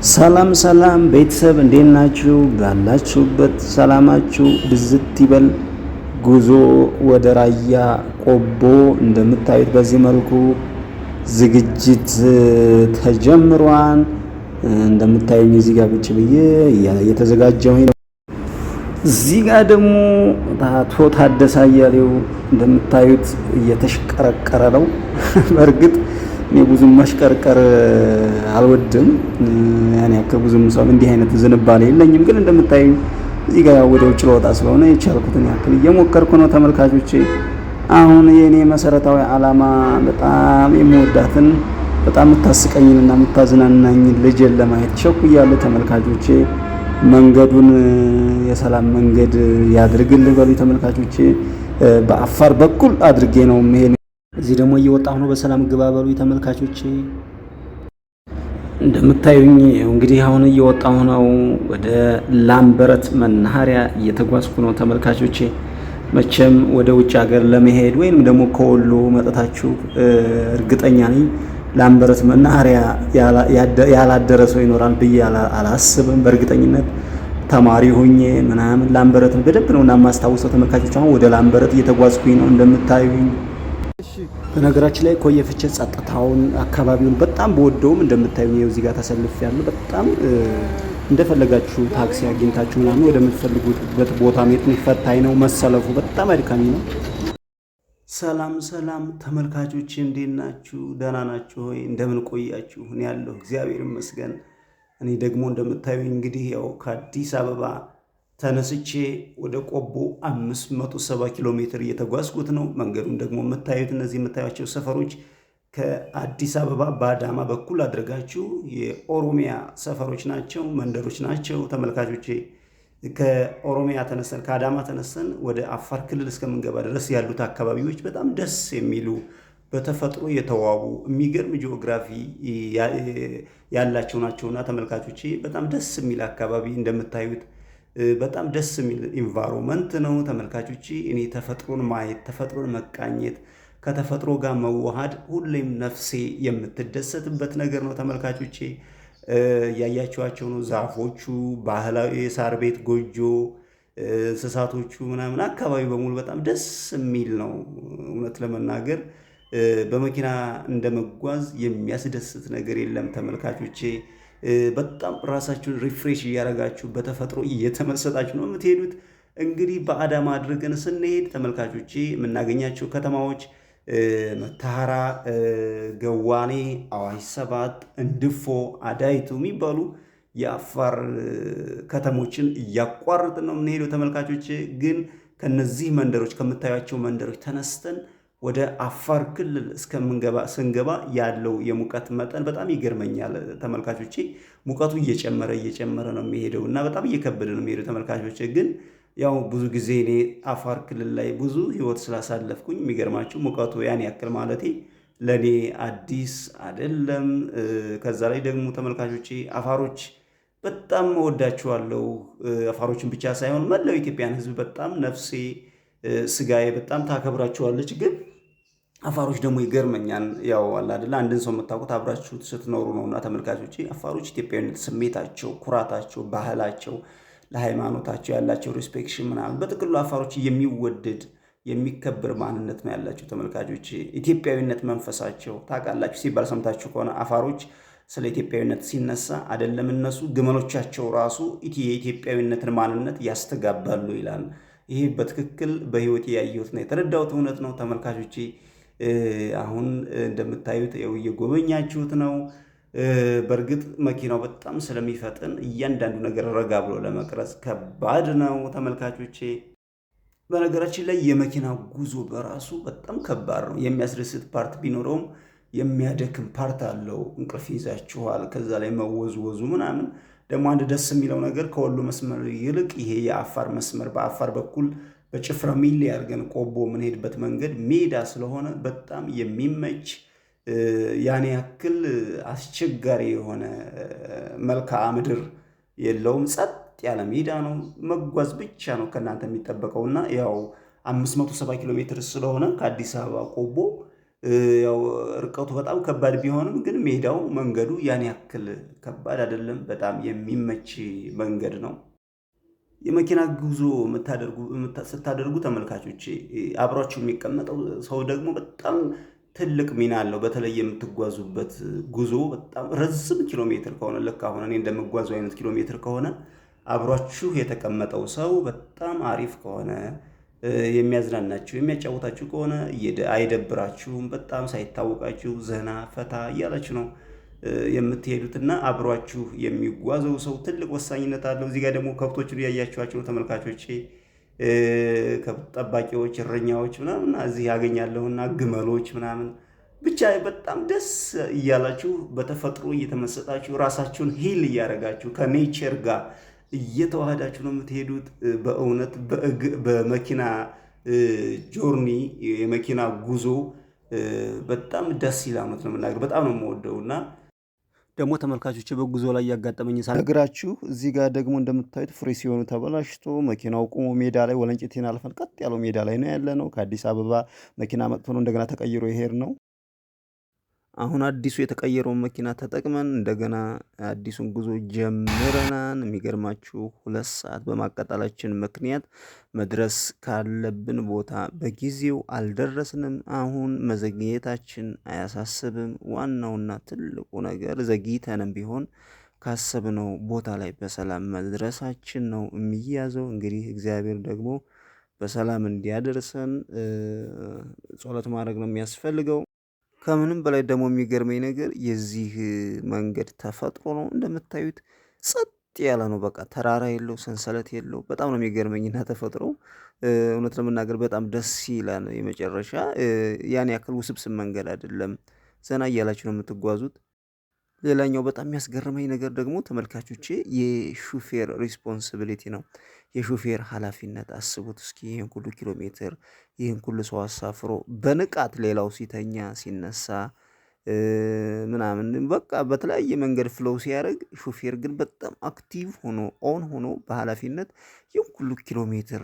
ሰላም ሰላም ቤተሰብ እንዴት ናችሁ? ባላችሁበት ሰላማችሁ ብዝት ይበል። ጉዞ ወደ ራያ ቆቦ እንደምታዩት በዚህ መልኩ ዝግጅት ተጀምሯል። እንደምታዩኝ እዚህ ጋር ቁጭ ብዬ እየተዘጋጀሁኝ ነው። እዚህ ጋር ደግሞ አቶ ታደሰ አያሌው እንደምታዩት እየተሽቀረቀረ ነው። በእርግጥ እኔ ብዙም መሽቀርቀር አልወድም። ያን ያክል ብዙም ሰው እንዲህ አይነት ዝንባሌ የለኝም። ግን እንደምታዩኝ እዚህ ጋር ወደ ውጭ ልወጣ ስለሆነ የቻልኩትን ያክል እየሞከርኩ ነው ተመልካቾቼ። አሁን የኔ መሰረታዊ ዓላማ በጣም የምወዳትን በጣም የምታስቀኝንና የምታዝናናኝን ልጄን ለማየት ቸኩያለሁ ተመልካቾቼ። መንገዱን የሰላም መንገድ ያድርግልህ በሉ ተመልካቾቼ። በአፋር በኩል አድርጌ ነው መሄድ። እዚህ ደግሞ እየወጣሁ ነው። በሰላም ግባ በሉ ተመልካቾቼ። እንደምታዩኝ እንግዲህ አሁን እየወጣሁ ነው። ወደ ላምበረት መናኸሪያ እየተጓዝኩ ነው ተመልካቾቼ። መቼም ወደ ውጭ ሀገር ለመሄድ ወይንም ደግሞ ከወሎ መጥታችሁ እርግጠኛ ነኝ ላምበረት መናኸሪያ ያላደረ ሰው ይኖራል ብዬ አላስብም። በእርግጠኝነት ተማሪ ሆኜ ምናምን ላምበረትን በደንብ ነው እና የማስታውሰው ተመልካቾች። አሁን ወደ ላምበረት እየተጓዝኩኝ ነው እንደምታዩኝ። በነገራችን ላይ ኮየ ፍቼ ጸጥታውን አካባቢውን በጣም በወደውም እንደምታዩኝ እዚህ ጋር ተሰልፍ ያለው በጣም እንደፈለጋችሁ ታክሲ አግኝታችሁ ምናምን ወደምትፈልጉበት ቦታ መሄድ ፈታኝ ነው። መሰለፉ በጣም አድካሚ ነው። ሰላም ሰላም ተመልካቾች እንዴት ናችሁ? ደህና ናችሁ ሆይ? እንደምን ቆያችሁ? እኔ ያለሁ እግዚአብሔር ይመስገን። እኔ ደግሞ እንደምታዩኝ እንግዲህ ያው ከአዲስ አበባ ተነስቼ ወደ ቆቦ 570 ኪሎ ሜትር እየተጓዝኩት ነው። መንገዱን ደግሞ የምታዩት እነዚህ የምታዩቸው ሰፈሮች ከአዲስ አበባ በአዳማ በኩል አድርጋችሁ የኦሮሚያ ሰፈሮች ናቸው፣ መንደሮች ናቸው ተመልካቾቼ። ከኦሮሚያ ተነስተን ከአዳማ ተነስተን ወደ አፋር ክልል እስከምንገባ ድረስ ያሉት አካባቢዎች በጣም ደስ የሚሉ በተፈጥሮ የተዋቡ የሚገርም ጂኦግራፊ ያላቸው ናቸውና ተመልካቾቼ በጣም ደስ የሚል አካባቢ እንደምታዩት በጣም ደስ የሚል ኢንቫይሮንመንት ነው ተመልካቾቼ። እኔ ተፈጥሮን ማየት ተፈጥሮን መቃኘት ከተፈጥሮ ጋር መዋሃድ ሁሌም ነፍሴ የምትደሰትበት ነገር ነው ተመልካቾቼ። ያያችኋቸው ነው ዛፎቹ፣ ባህላዊ የሳር ቤት ጎጆ፣ እንስሳቶቹ ምናምን አካባቢ በሙሉ በጣም ደስ የሚል ነው። እውነት ለመናገር በመኪና እንደመጓዝ የሚያስደስት ነገር የለም ተመልካቾቼ። በጣም ራሳችሁን ሪፍሬሽ እያደረጋችሁ በተፈጥሮ እየተመሰጣችሁ ነው የምትሄዱት። እንግዲህ በአዳማ አድርገን ስንሄድ ተመልካቾቼ የምናገኛቸው ከተማዎች መተሃራ፣ ገዋኔ፣ አዋሽ 7፣ እንድፎ፣ አዳይቱ የሚባሉ የአፋር ከተሞችን እያቋረጥን ነው የምንሄደው ተመልካቾች። ግን ከነዚህ መንደሮች ከምታዩቸው መንደሮች ተነስተን ወደ አፋር ክልል ስንገባ ያለው የሙቀት መጠን በጣም ይገርመኛል ተመልካቾቼ። ሙቀቱ እየጨመረ ነው የሚሄደው እና በጣም እየከበደ ነው የሚሄደው ተመልካቾቼ። ግን ያው ብዙ ጊዜ እኔ አፋር ክልል ላይ ብዙ ህይወት ስላሳለፍኩኝ የሚገርማችሁ ሙቀቱ ያን ያክል ማለቴ ለኔ አዲስ አይደለም። ከዛ ላይ ደግሞ ተመልካቾቼ አፋሮች በጣም እወዳቸዋለሁ። አፋሮችን ብቻ ሳይሆን መላው ኢትዮጵያን ህዝብ በጣም ነፍሴ ስጋዬ በጣም ታከብራቸዋለች። ግን አፋሮች ደግሞ ይገርመኛል። ያው አለ አይደል አንድን ሰው የምታውቁት አብራችሁ ስትኖሩ ነውና ተመልካቾቼ። አፋሮች ኢትዮጵያዊነት ስሜታቸው፣ ኩራታቸው፣ ባህላቸው፣ ለሃይማኖታቸው ያላቸው ሪስፔክሽን ምናምን በጥቅሉ አፋሮች የሚወደድ የሚከበር ማንነት ነው ያላቸው ተመልካቾቼ። ኢትዮጵያዊነት መንፈሳቸው ታውቃላችሁ ሲባል ሰምታችሁ ከሆነ አፋሮች ስለ ኢትዮጵያዊነት ሲነሳ አይደለም እነሱ ግመሎቻቸው ራሱ የኢትዮጵያዊነትን ማንነት ያስተጋባሉ ይላል። ይሄ በትክክል በህይወት ያየሁት ነው የተረዳሁት እውነት ነው ተመልካቾቼ። አሁን እንደምታዩት እየጎበኛችሁት ነው። በእርግጥ መኪናው በጣም ስለሚፈጥን እያንዳንዱ ነገር ረጋ ብሎ ለመቅረጽ ከባድ ነው ተመልካቾቼ። በነገራችን ላይ የመኪና ጉዞ በራሱ በጣም ከባድ ነው። የሚያስደስት ፓርት ቢኖረውም የሚያደክም ፓርት አለው። እንቅልፍ ይዛችኋል። ከዛ ላይ መወዝወዙ ምናምን ደግሞ አንድ ደስ የሚለው ነገር ከወሎ መስመር ይልቅ ይሄ የአፋር መስመር በአፋር በኩል በጭፍራ ሚሌ አድርገን ቆቦ የምንሄድበት መንገድ ሜዳ ስለሆነ በጣም የሚመች ያን ያክል አስቸጋሪ የሆነ መልክዓ ምድር የለውም። ጸጥ ያለ ሜዳ ነው። መጓዝ ብቻ ነው ከእናንተ የሚጠበቀውና ያው 570 ኪሎ ሜትር ስለሆነ ከአዲስ አበባ ቆቦ ያው ርቀቱ በጣም ከባድ ቢሆንም ግን ሜዳው መንገዱ ያን ያክል ከባድ አይደለም። በጣም የሚመች መንገድ ነው። የመኪና ጉዞ ስታደርጉ ተመልካቾቼ አብሯችሁ የሚቀመጠው ሰው ደግሞ በጣም ትልቅ ሚና አለው። በተለይ የምትጓዙበት ጉዞ በጣም ረዝም ኪሎ ሜትር ከሆነ ልክ አሁን እኔ እንደምጓዘው አይነት ኪሎ ሜትር ከሆነ አብሯችሁ የተቀመጠው ሰው በጣም አሪፍ ከሆነ የሚያዝናናችሁ የሚያጫውታችሁ ከሆነ አይደብራችሁም። በጣም ሳይታወቃችሁ ዘና ፈታ እያላችሁ ነው የምትሄዱትና አብሯችሁ የሚጓዘው ሰው ትልቅ ወሳኝነት አለው። እዚህ ጋር ደግሞ ከብቶችን እያያችኋቸው ነው ተመልካቾቼ። ከብት ጠባቂዎች፣ እረኛዎች ምናምን እዚህ ያገኛለሁና ግመሎች ምናምን ብቻ በጣም ደስ እያላችሁ በተፈጥሮ እየተመሰጣችሁ ራሳችሁን ሂል እያደረጋችሁ ከኔቸር ጋር እየተዋሃዳችሁ ነው የምትሄዱት። በእውነት በመኪና ጆርኒ የመኪና ጉዞ በጣም ደስ ይላል። እውነት ነው የምናገር በጣም ነው የምወደው። እና ደግሞ ተመልካቾች በጉዞ ላይ ያጋጠመኝ ሳነግራችሁ እዚህ ጋር ደግሞ እንደምታዩት ፍሬ ሲሆኑ ተበላሽቶ መኪናው ቆሞ ሜዳ ላይ ወለንጭቴን አልፈን ቀጥ ያለው ሜዳ ላይ ነው ያለ ነው። ከአዲስ አበባ መኪና መጥቶ ነው እንደገና ተቀይሮ ይሄድ ነው። አሁን አዲሱ የተቀየረውን መኪና ተጠቅመን እንደገና አዲሱን ጉዞ ጀምረናል። የሚገርማችሁ 2 ሰዓት በማቃጠላችን ምክንያት መድረስ ካለብን ቦታ በጊዜው አልደረስንም። አሁን መዘግየታችን አያሳስብም። ዋናውና ትልቁ ነገር ዘግይተንም ቢሆን ካሰብነው ቦታ ላይ በሰላም መድረሳችን ነው የሚያዘው። እንግዲህ እግዚአብሔር ደግሞ በሰላም እንዲያደርሰን ጸሎት ማድረግ ነው የሚያስፈልገው። ከምንም በላይ ደግሞ የሚገርመኝ ነገር የዚህ መንገድ ተፈጥሮ ነው። እንደምታዩት ጸጥ ያለ ነው። በቃ ተራራ የለው፣ ሰንሰለት የለው። በጣም ነው የሚገርመኝና ተፈጥሮ እውነት ለመናገር በጣም ደስ ይላል። የመጨረሻ ያን ያክል ውስብስብ መንገድ አይደለም። ዘና እያላችሁ ነው የምትጓዙት። ሌላኛው በጣም የሚያስገርመኝ ነገር ደግሞ ተመልካቾቼ የሹፌር ሪስፖንሲቢሊቲ ነው። የሹፌር ኃላፊነት አስቡት እስኪ ይህን ሁሉ ኪሎ ሜትር ይህን ሁሉ ሰው አሳፍሮ በንቃት ሌላው ሲተኛ ሲነሳ ምናምን በቃ በተለያየ መንገድ ፍሎው ሲያደርግ ሹፌር ግን በጣም አክቲቭ ሆኖ ኦን ሆኖ በኃላፊነት ይህን ሁሉ ኪሎ ሜትር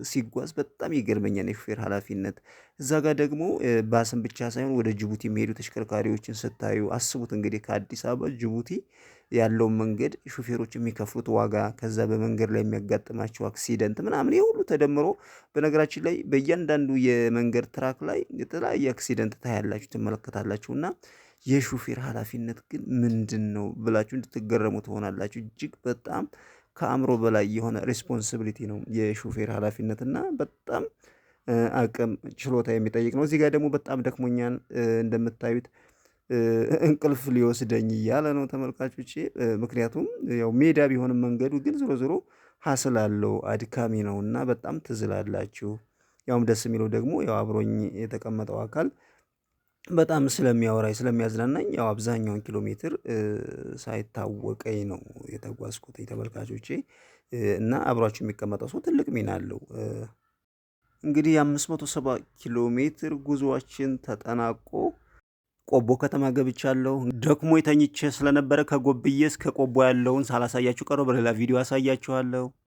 ሲጓዝ በጣም ይገርመኛል የሹፌር ኃላፊነት። እዛ ጋር ደግሞ ባስን ብቻ ሳይሆን ወደ ጅቡቲ የሚሄዱ ተሽከርካሪዎችን ስታዩ አስቡት እንግዲህ ከአዲስ አበባ ጅቡቲ ያለውን መንገድ ሹፌሮች የሚከፍሉት ዋጋ ከዛ በመንገድ ላይ የሚያጋጥማቸው አክሲደንት ምናምን ይሄ ሁሉ ተደምሮ በነገራችን ላይ በእያንዳንዱ የመንገድ ትራክ ላይ የተለያየ አክሲደንት ታያላችሁ ትመለከታላችሁ። እና የሹፌር ኃላፊነት ግን ምንድን ነው ብላችሁ እንድትገረሙ ትሆናላችሁ። እጅግ በጣም ከአእምሮ በላይ የሆነ ሪስፖንሲቢሊቲ ነው የሹፌር ኃላፊነት እና በጣም አቅም ችሎታ የሚጠይቅ ነው። እዚህ ጋር ደግሞ በጣም ደክሞኛል እንደምታዩት እንቅልፍ ሊወስደኝ እያለ ነው ተመልካቾቼ። ምክንያቱም ያው ሜዳ ቢሆንም መንገዱ ግን ዞሮ ዞሮ ሀስል አለው አድካሚ ነው እና በጣም ትዝላላችሁ። ያውም ደስ የሚለው ደግሞ ያው አብሮኝ የተቀመጠው አካል በጣም ስለሚያወራኝ ስለሚያዝናናኝ ያው አብዛኛውን ኪሎ ሜትር ሳይታወቀኝ ነው የተጓዝኩት ተመልካቾቼ። እና አብሯችሁ የሚቀመጠው ሰው ትልቅ ሚና አለው። እንግዲህ የ570 ኪሎ ሜትር ጉዞአችን ተጠናቆ ቆቦ ከተማ ገብቻለሁ። ደክሞ ተኝቼ ስለነበረ ከጎብዬ እስከ ቆቦ ያለውን ሳላሳያችሁ ቀረው። በሌላ ቪዲዮ አሳያችኋለሁ።